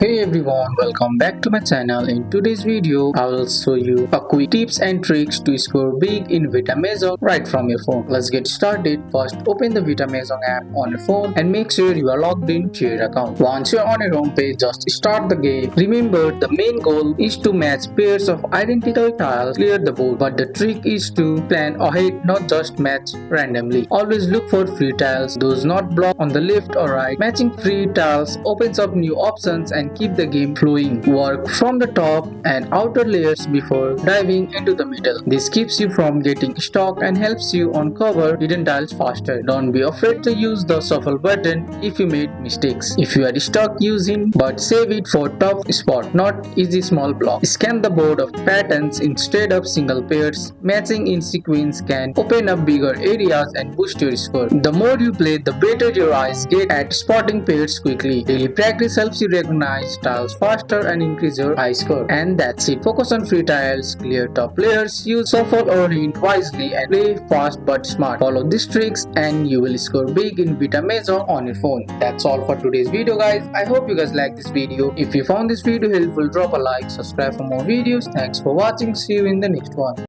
Hey everyone, welcome back to my channel. In today's video, I will show you a quick tips and tricks to score big in Vita Mahjong right from your phone. Let's get started. First, open the Vita Mahjong app on your phone and make sure you are logged into your account. Once you're on your home page, just start the game. Remember, the main goal is to match pairs of identical tiles, clear the board. But the trick is to plan ahead, not just match randomly. Always look for free tiles, those not blocked on the left or right. Matching free tiles opens up new options and keep the game flowing. Work from the top and outer layers before diving into the middle. This keeps you from getting stuck and helps you uncover hidden tiles faster. Don't be afraid to use the shuffle button if you made mistakes. If you are stuck, use him, but save it for tough spot, not easy small block. Scan the board of patterns instead of single pairs. Matching in sequence can open up bigger areas and boost your score. The more you play, the better your eyes get at spotting pairs quickly. Daily practice helps you recognize tiles faster and increase your high score. And that's it. Focus on free tiles, clear top layers, use shuffle or hint wisely, and play fast but smart. Follow these tricks and you will score big in Vita Mahjong on your phone. That's all for today's video, guys. I hope you guys like this video. If you found this video helpful, drop a like, subscribe for more videos. Thanks for watching. See you in the next one.